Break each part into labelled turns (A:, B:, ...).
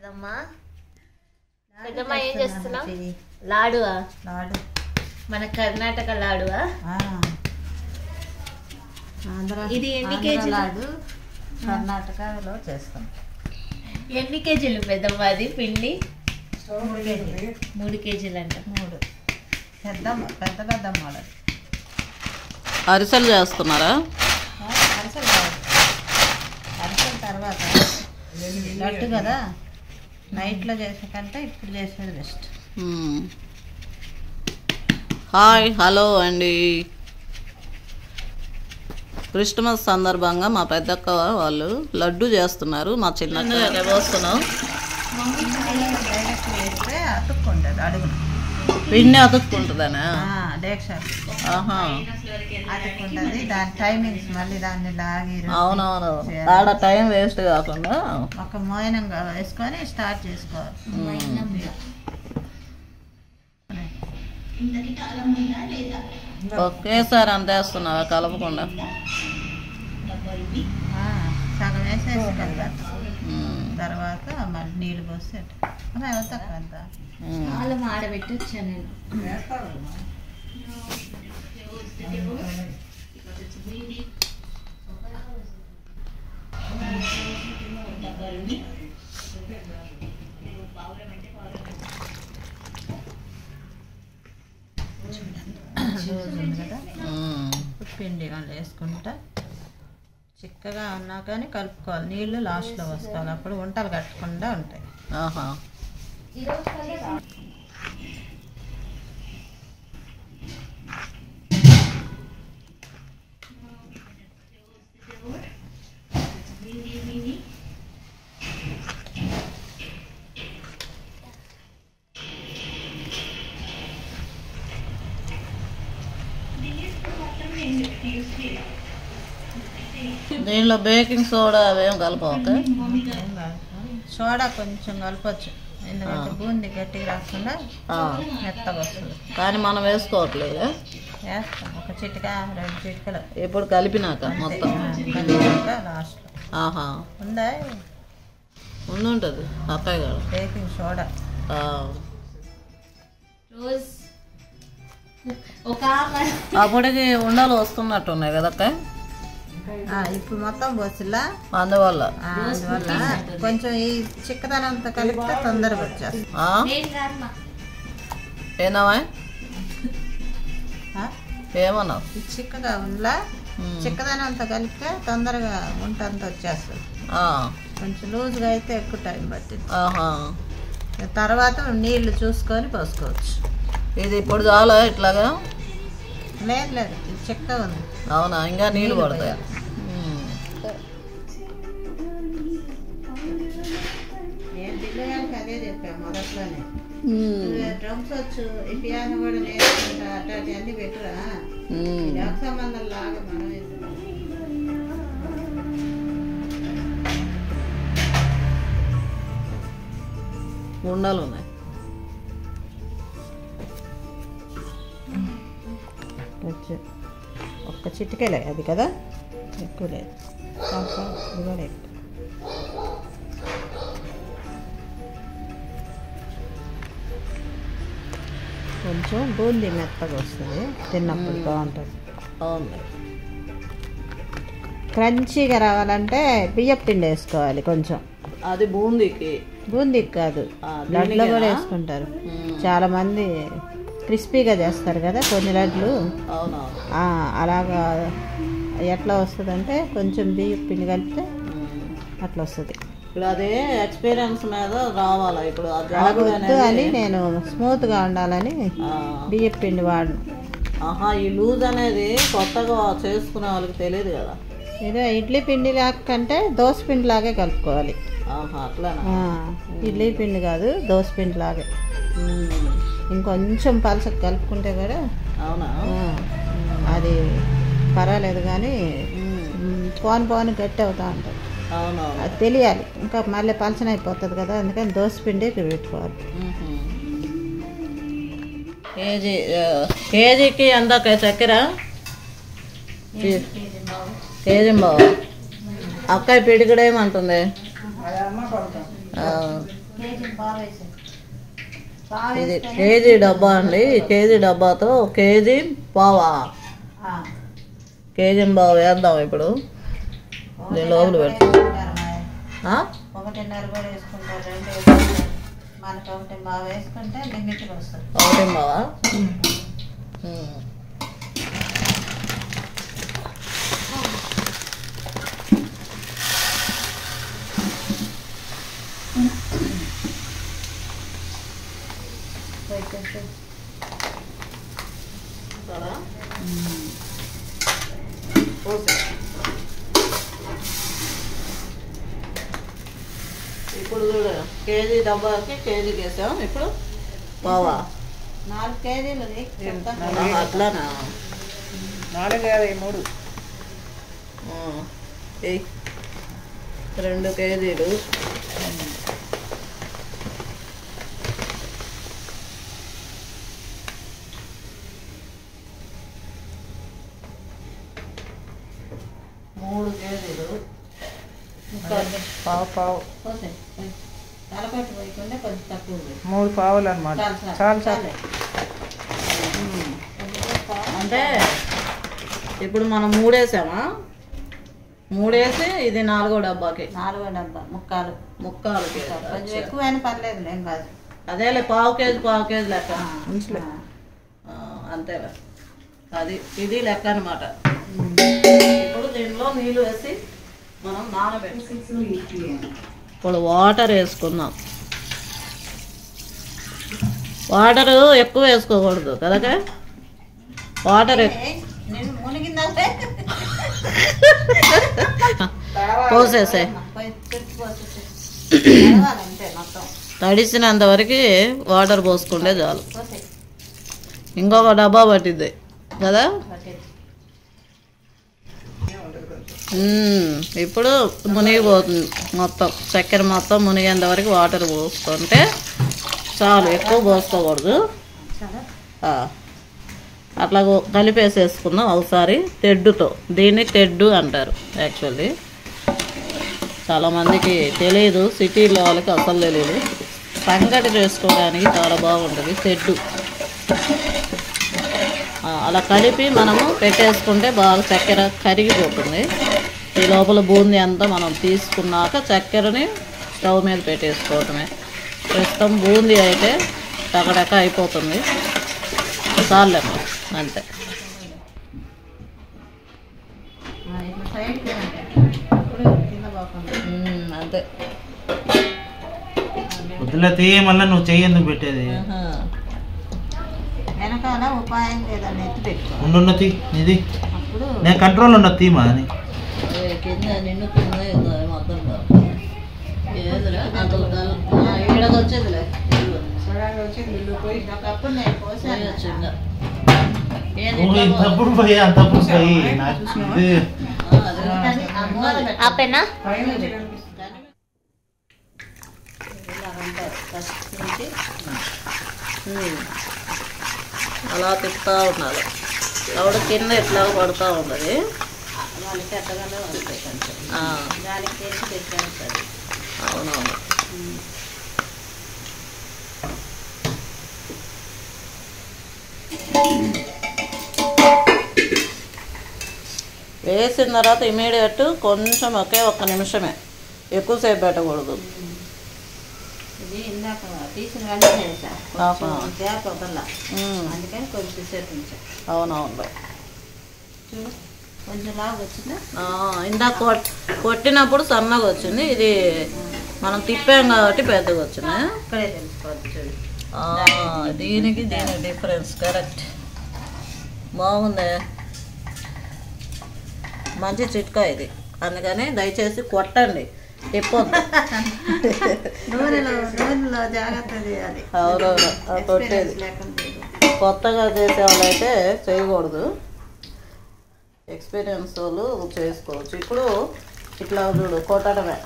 A: పెద్దమ్మ ఏం చేస్తున్నావు? లాడువా? లాడు మన కర్ణాటక లాడువా? ఇది ఎన్ని కేజీలు లాడు? కర్ణాటకలో చేస్తాం. ఎన్ని కేజీలు పెద్దమ్మ అది పిండి? 3 కేజీలు. 3 కేజీలు అంట. 3 పెద్దమ్మ
B: అరిసెలు చేస్తున్నారా?
A: అరిసెలు తర్వాత లడ్డు కదా, నైట్లో చేసే కంటే ఇప్పుడు చేసేది బెస్ట్.
B: హాయ్, హలో అండి. క్రిస్మస్ సందర్భంగా మా పెద్దక్క వాళ్ళు లడ్డు చేస్తున్నారు. మా చిన్న పోస్తున్నాం.
A: అతుక్కుంటుంది అడుగు,
B: పిండి అతుక్కుంటుందనా?
A: అతుక్కుంటుంది. దాని టైమింగ్స్ మళ్ళీ దాన్ని లాగి.
B: అవునవును, ఆడ టైం వేస్ట్ కాకుండా
A: ఒక మోయనంగా వేసుకొని స్టార్ట్ చేసుకోవాలి.
B: ఒకేసారి అంతేస్తున్నావా కలపకుండా?
A: సగం వేసేసి కలపాలి. తర్వాత మళ్ళీ నీళ్ళు పోసి అంత ఆడబెట్టి వచ్చాను నేను. కదా పిండి వాళ్ళు వేసుకుంటా చిక్కగా ఉన్నా కానీ కలుపుకోవాలి. నీళ్ళు లాస్ట్లో పోసుకోవాలి, అప్పుడు వంటలు కట్టకుండా ఉంటాయి.
B: దీనిలో బేకింగ్ సోడా అవేం కలపక?
A: సోడా కొంచెం కలపచ్చు, ఎందుకంటే బూంది గట్టిగా రాకుండా మెత్తగా వస్తుంది.
B: కానీ మనం వేసుకోవట్లేదు.
A: వేస్తాం ఒక చిటిక 2 చిటికలు
B: ఇప్పుడు కలిపినాక మొత్తం
A: లాస్ట్లో.
B: ఉందా? ఉంటుంది అక్కయ్య గారు.
A: బేకింగ్ సోడా
B: అప్పటికి ఉండాలి వస్తున్నట్టున్నాయి కదక్క.
A: ఇప్పుడు మొత్తం పోసిలా,
B: అందువల్ల
A: కొంచెం ఈ చిక్కదనంతో కలిపితే తొందరగా వచ్చేస్తుంది.
B: ఏనావా ఏమన్నావు?
A: చిక్కగా ఉందా, చిక్కదనంతో కలిపితే తొందరగా వంటంతా వచ్చేస్తుంది. కొంచెం లూజ్గా అయితే ఎక్కువ టైం పట్టింది. తర్వాత నీళ్లు చూసుకొని పోసుకోవచ్చు.
B: ఇది ఇప్పుడు చాలా ఇట్లాగా?
A: లేదు ఇది చిక్కగా ఉంది.
B: అవునా, ఇంకా నీళ్ళు పడతాయి.
A: అదే చెప్పా మొదట్లోనే. డ్రమ్స్ వచ్చు, ఈ పియానో కూడా నేర్చుకుంటా, అట్లాంటి అన్ని పెట్టురా. సంబంధం లాగా మనం
B: ఉండాలి ఉన్నాయి.
A: ఒక్క చిటికెలే అది కదా, ఎక్కువ లేదు. ఇది కూడా ఎక్కువ. కొంచెం బూందీ మెత్తగా వస్తుంది, తిన్నప్పుడు బాగుంటుంది.
B: అవును,
A: క్రంచీగా రావాలంటే బియ్యం పిండి వేసుకోవాలి కొంచెం.
B: అది బూందీకి
A: కాదు, లడ్లో కూడా వేసుకుంటారు చాలా మంది. క్రిస్పీగా చేస్తారు కదా కొన్ని లడ్లు, అలాగా. ఎట్లా వస్తుంది అంటే కొంచెం బియ్యం పిండి కలిపితే అట్లా వస్తుంది.
B: ఇప్పుడు అదే ఎక్స్పీరియన్స్ మీద రావాలా? ఇప్పుడు
A: వద్దు అని నేను స్మూత్గా ఉండాలని బియ్యం పిండి వాడను.
B: ఈ లూజ్ అనేది కొత్తగా చేసుకునే వాళ్ళకి తెలియదు కదా.
A: ఇదే ఇడ్లీ పిండి కంటే దోశ పిండి లాగే కలుపుకోవాలి.
B: అట్లా
A: ఇడ్లీ పిండి కాదు, దోశ పిండి లాగే. ఇంకొంచెం పలసగా కలుపుకుంటే కూడా అది పర్వాలేదు, కానీ పోను గట్టి అవుతా ఉంటుంది. అది తెలియాలి. ఇంకా మళ్ళీ పలచన అయిపోతుంది కదా, అందుకని దోశ పిండి పెట్టుకోవాలి.
B: కేజీకి ఎంత చక్కెర? కేజీ బావ. అక్కయ్య పిడికడేమంటుంది? ఇది కేజీ డబ్బా అండి. కేజీ డబ్బాతో కేజీ పావా, కేజీ బావ వేద్దాం ఇప్పుడు. దీని లోపల పెడతాం.
A: 1.5 కూడా వేసుకుంటారు, 2 వేసుకుంటారు. మనకు 1 బాగా వేసుకుంటే లిమిట్గా వస్తుంది.
B: 1 బావా. ఇప్పుడు చూడ కేజీ డబ్బాకి కేజీకి వేసాం. ఇప్పుడు బావా
A: 4 కేజీలు
B: అట్లానా?
C: 4.53.
B: 2 కేజీలు.
C: పావు
A: తలపట్టు పోయకుండా కొంచెం తక్కువ
C: 3 పావులు అనమాట. చాలు.
B: అంటే ఇప్పుడు మనం 3 వేసామా? 3 వేసి ఇది 4వ డబ్బాకి.
A: 4వ డబ్బా ముక్కాలు కొంచెం ఎక్కువైనా పర్లేదు, ఏం కాదు.
B: అదేలే పావు కేజీ లెక్క. అంతేలే, అది ఇది లెక్క అనమాట. ఇప్పుడు దీనిలో నీళ్ళు వేసి మనం నానబెట్టి ఇప్పుడు వాటర్ వేసుకుందాం. వాటర్ ఎక్కువ వేసుకోకూడదు కదా. వాటర్ పోసేసే తడిసినంత వరకు వాటర్ పోసుకుంటే చాలు. ఇంకొక డబ్బా పట్టిద్ది కదా. ఇప్పుడు మునిగిపోతుంది మొత్తం, చక్కెర మొత్తం మునిగేంత వరకు వాటర్ పోసుకుంటే చాలు, ఎక్కువ పోసుకోకూడదు. అట్లా కలిపేసేసుకుందాం ఒకసారి తెడ్డుతో. దీన్ని తెడ్డు అంటారు యాక్చువల్లీ. చాలామందికి తెలియదు, సిటీలో వాళ్ళకి అసలు తెలియదు. సంగటి చేసుకోవడానికి చాలా బాగుంటుంది తెడ్డు. అలా కలిపి మనము పెట్టేసుకుంటే బాగా చక్కెర కరిగిపోతుంది. ఈ లోపల బూందీ అంతా మనం తీసుకున్నాక చక్కెరని స్టవ్ మీద పెట్టేసుకోవటమే. ప్రస్తుతం బూందీ అయితే టకటక అయిపోతుంది. చాలేమో అంతే. అంతే.
C: వద్దులే మళ్ళీ నువ్వు చెయ్యి ఎందుకు పెట్టేది?
A: వెనకాల ఉపాయం లేదని ఎత్తి పెట్టుకో.
C: ఉన్నతి ఇది నేను కంట్రోల్ ఉన్న తీమా అని
B: కింద నిన్ను కింద మొత్తం వచ్చేదిలే.
C: ఇంతప్పుడు పోయి అంతప్పుడు పోయి
B: అలా తిప్పుతూ ఉండాలి. ఆవిడ కింద ఎట్లా పడుతూ ఉంటుంది. అవునవును. వేసిన తర్వాత ఇమీడియట్ కొంచెం ఒకే 1 నిమిషమే, ఎక్కువసేపు పెట్టకూడదు.
A: ఇది ఇందాక తీసిన వెంటనే గ్యాప్ ఒకలా, అందుకని కొంచెం సేపు ఉంచా.
B: అవునవును.
A: కొంచెం లాగా వచ్చిందా?
B: ఇందాక కొట్టినప్పుడు సన్నగా వచ్చింది. ఇది మనం తిప్పాం కాబట్టి పెద్దగా వచ్చింది.
A: ఇక్కడే తెలుసుకోవచ్చు.
B: దీనికి డిఫరెన్స్ కరెక్ట్. బాగుంది, మంచి చిట్కా ఇది. అందుకని దయచేసి కొట్టండి, తిప్పొద్దు.
A: నూనెలో జాగ్రత్త చేయాలి.
B: అవునవును, కొట్టేది. కొత్తగా చేసే వాళ్ళైతే చేయకూడదు, ఎక్స్పీరియన్స్ వాళ్ళు చేసుకోవచ్చు. ఇప్పుడు ఇట్లా చూడు కొట్టడమే,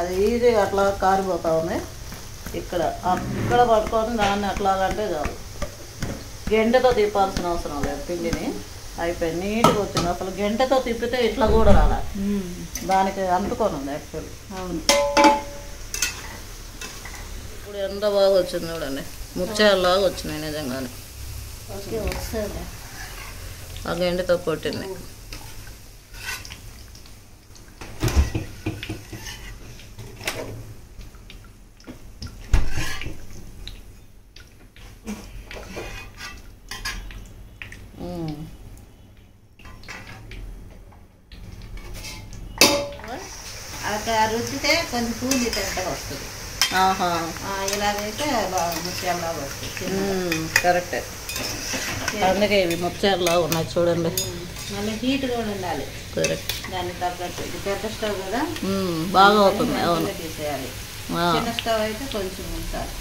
B: అది ఈజీగా అట్లా కారిపోతా ఉంది. ఇక్కడ అక్కడ పట్టుకొని దాన్ని అట్లాగంటే చాలు. గెంటెతో తిప్పాల్సిన అవసరం లేదు. పిండిని అయిపోయింది, నీట్గా వచ్చింది. అసలు గెంటెతో తిప్పితే ఇట్లా కూడా రాలా, దానికి అంటుకొని ఉంది యాక్చువల్లీ.
A: అవును,
B: ఇప్పుడు ఎంత బాగా వచ్చింది చూడండి, ముత్యాలలాగా వచ్చినాయి నిజంగానే. ఆ గండితో కొట్టింది.
A: రుచితే కొంచెం పూజ తింటగా వస్తుంది. ఇలాగైతే బాగా ముత్యాలలాగా వస్తుంది.
B: కరెక్టే, అందుకే ఇవి ముత్యాలలాగా ఉన్నాయి చూడండి.
A: మళ్ళీ హీట్ కూడా ఉండాలి.
B: కరెక్ట్,
A: దానికి తగ్గట్టు. ఇది పెద్ద స్టవ్ కదా,
B: బాగా అవుతుంది. అవును,
A: తీసేయాలి. చిన్న స్టవ్ అయితే కొంచెం ఉంచాలి.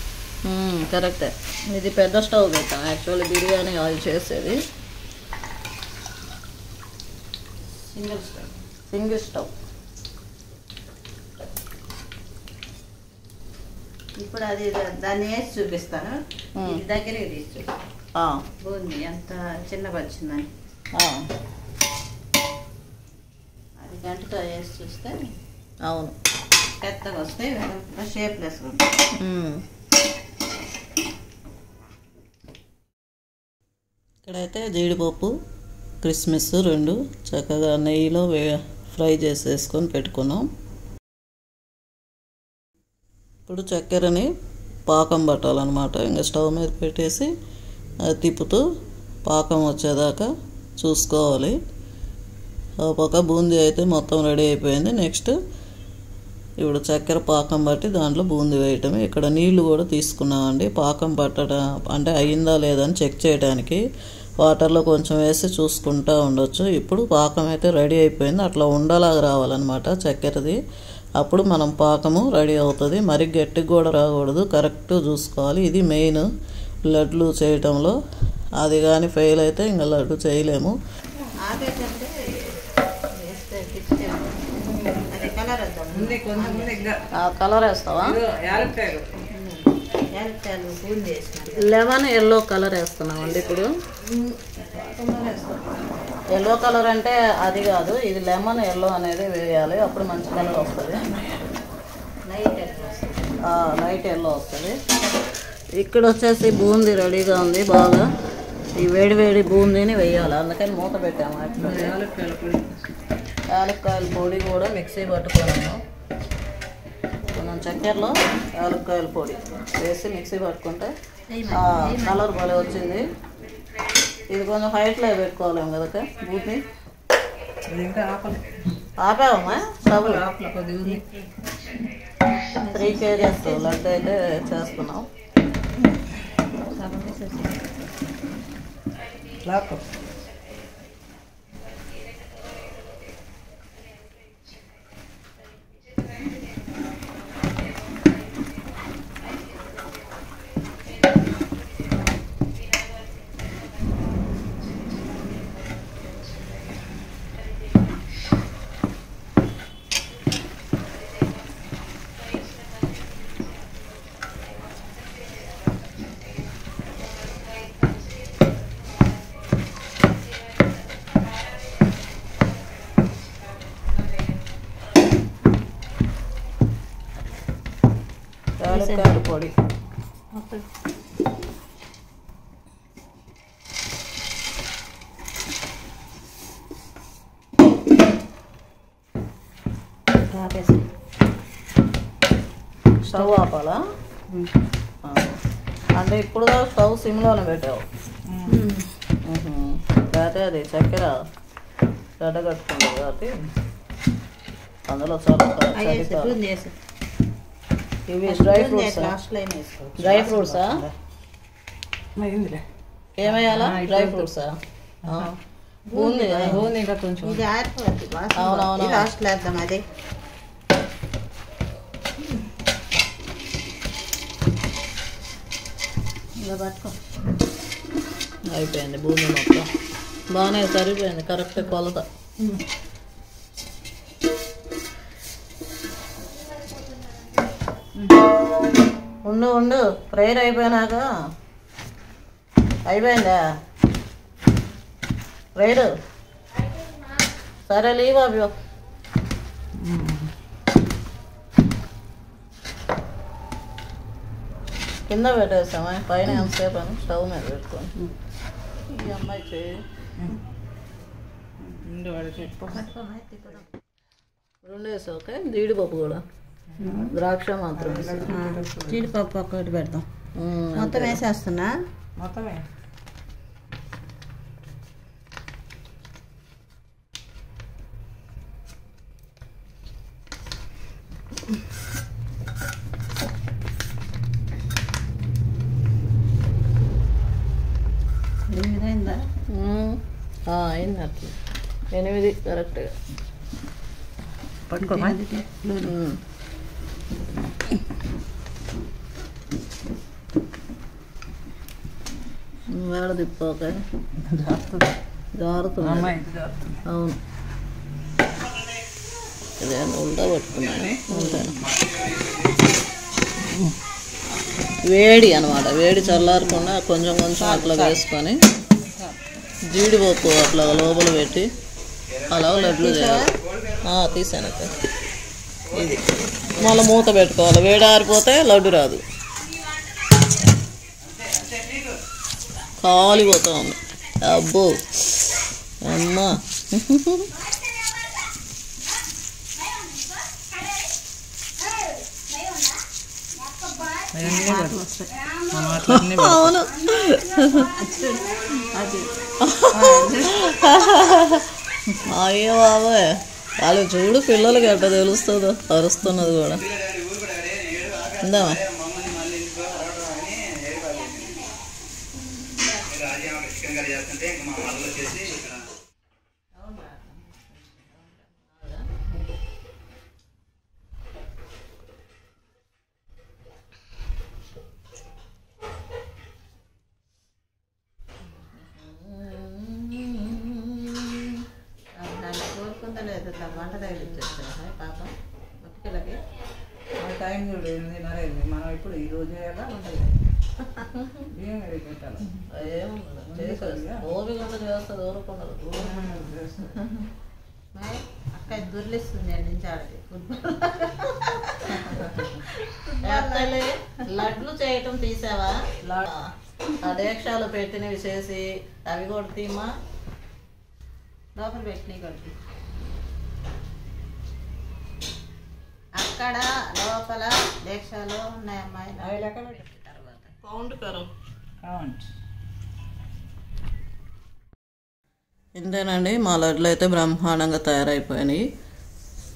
B: కరెక్టే, ఇది పెద్ద స్టవ్ పెట్టాం యాక్చువల్లీ బిర్యానీ ఆయిల్ చేసేది. Single stove.
A: ఇప్పుడు అది దాన్ని వేసి చూపిస్తాను. ఇది దగ్గరే తీసి చూపిస్తాను. బూంది ఎంత చిన్నగా వచ్చిందని. అది గంటతో వేసి చూస్తే
B: అవును
A: పెద్దగా వస్తాయి, షేప్లెస్ ఉంటాయి.
B: ఇక్కడైతే జీడిపప్పు కిస్మిస్ రెండు చక్కగా నెయ్యిలో ఫ్రై చేసేసుకొని పెట్టుకున్నాం. ఇప్పుడు చక్కెరని పాకం పట్టాలన్నమాట. ఇంకా స్టవ్ మీద పెట్టేసి అది తిప్పుతూ పాకం వచ్చేదాకా చూసుకోవాలి. ఆ పక్క బూందీ అయితే మొత్తం రెడీ అయిపోయింది. నెక్స్ట్ ఇప్పుడు చక్కెర పాకం పట్టి దాంట్లో బూందీ వేయటమే. ఇక్కడ నీళ్లు కూడా తీసుకున్నామండి, పాకం పట్టడం అంటే అయ్యిందా లేదా అని చెక్ చేయడానికి. వాటర్లో కొంచెం వేసి చూసుకుంటూ ఉండొచ్చు. ఇప్పుడు పాకం అయితే రెడీ అయిపోయింది. అట్లా ఉండలాగా రావాలన్నమాట చక్కెరది. అప్పుడు మనం పాకము రెడీ అవుతుంది. మరి గట్టిగా కూడా రాకూడదు, కరెక్ట్ చూసుకోవాలి. ఇది మెయిన్ లడ్లు చేయటంలో. అది కానీ ఫెయిల్ అయితే ఇంకా లడ్డు చేయలేము. కలర్ వేస్తావా? లెమన్ ఎల్లో కలర్ వేస్తున్నామండి ఇప్పుడు. ఎల్లో కలర్ అంటే అది కాదు, ఇది లెమన్ ఎల్లో అనేది వేయాలి, అప్పుడు మంచి కలర్ వస్తుంది. లైట్ ఎల్లో వస్తుంది. ఇక్కడ వచ్చేసి బూందీ రెడీగా ఉంది బాగా. ఈ వేడి వేడి బూందీని వేయాలి, అందుకని మూత పెట్టాము. యాలక్కాయల పొడి కూడా మిక్సీ పట్టుకున్నాము. కొంచెం చక్కెరలో యాలక్కాయల పొడి వేసి మిక్సీ పట్టుకుంటే కలర్ భలే వచ్చింది. ఇది కొంచెం హైట్లో పెట్టుకోలేము కదా బూందీ. ఆపావమ్మా స్టవ్? 3 kgs లడ్డు అయితే చేస్తున్నాం. యాలక్కాయల పొడి స్టవ్ ఆపాలా? అంటే ఇప్పుడు స్టవ్ సిమ్లోనే పెట్టావు. లేకపోతే అది చక్కెర గడ్డ కట్టుకుంటుంది కాబట్టి అందులో చాలా. ఇవి డ్రై ఫ్రూట్సా? ఏమేయాలా? డ్రై ఫ్రూట్సా? బూందీ ఇంకా కొంచెం అవునవును
A: లాస్ట్ వేద్దాం. అదే ఇలా పట్టుకో.
B: అయిపోయింది బూందీ మొత్తం బాగానే సరిపోయింది, కరెక్ట్ కొలత. ఉండు ప్రేయర్ అయిపోయినాక అయిపోయిందా ప్రేయర్? సరే లీవ్ అవి. కింద పెట్టేస్తామా పైన ఎంతసేపు అని స్టవ్ మీద పెట్టుకొని ఈ అమ్మాయి చేయి రెండు వేసాక జీడిపప్పు కూడా ద్రాక్ష మాత్రం
A: జీడిపప్పు ఒక్కటి పెడతాం మొత్తం వేసేస్తున్నా
D: మొత్తమే
A: అయిందా
B: అయింది అట్లా 8 కరెక్ట్గా
D: పట్టుకోమా
B: వేడ తిప్పాక జారుతుంది అవును ఇదే ఉల్టా పట్టుకున్నాను ఉంటాను వేడి అనమాట వేడి చల్లారకుండా కొంచెం కొంచెం అట్లా వేసుకొని జీడిపప్పు అట్లా లోపల పెట్టి అలా లడ్లు చేయాలి తీసాను ఇది మళ్ళీ మూత పెట్టుకోవాలి వేడి ఆరిపోతే లడ్డు రాదు కాలిపోతా ఉంది అబ్బో అమ్మా అవును అయ్యో బాబాయ్ వాళ్ళు చూడు పిల్లలకి ఎట్ట తెలుస్తుందో అరుస్తున్నది కూడా ఇందామా
A: కోరుకుంటలేదు వంట తగిలిచ్చేస్తా పాప పిల్లకి
D: టైం చూడు 8:30 అయింది మనం ఇప్పుడు ఈ రోజు ఎలా ఉంటుంది ఏం పెట్టాలి
A: అక్క దుర్లిస్తుంది అండి నుంచి ఆడది
B: లడ్లు చేయటం తీసావా ఆ డేక్షాలు పెట్టినవి చేసి అవి కూడా తీమా
A: లోపల పెట్టినవి కొట్టి అక్కడ లోపల దీక్షలు ఉన్నాయి అమ్మాయి
D: అవి లెక్క
A: తర్వాత
B: కౌంట్ కరో
D: కౌంట్
B: ఇంతేనండి మా లడ్లు అయితే బ్రహ్మాండంగా తయారైపోయినాయి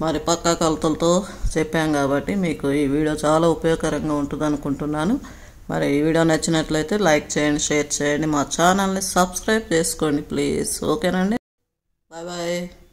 B: మరి పక్కా కొలతలతో చెప్పాం కాబట్టి మీకు ఈ వీడియో చాలా ఉపయోగకరంగా ఉంటుంది అనుకుంటున్నాను మరి ఈ వీడియో నచ్చినట్లయితే లైక్ చేయండి షేర్ చేయండి మా ఛానల్ని సబ్స్క్రైబ్ చేసుకోండి ప్లీజ్ ఓకేనండి బాయ్ బాయ్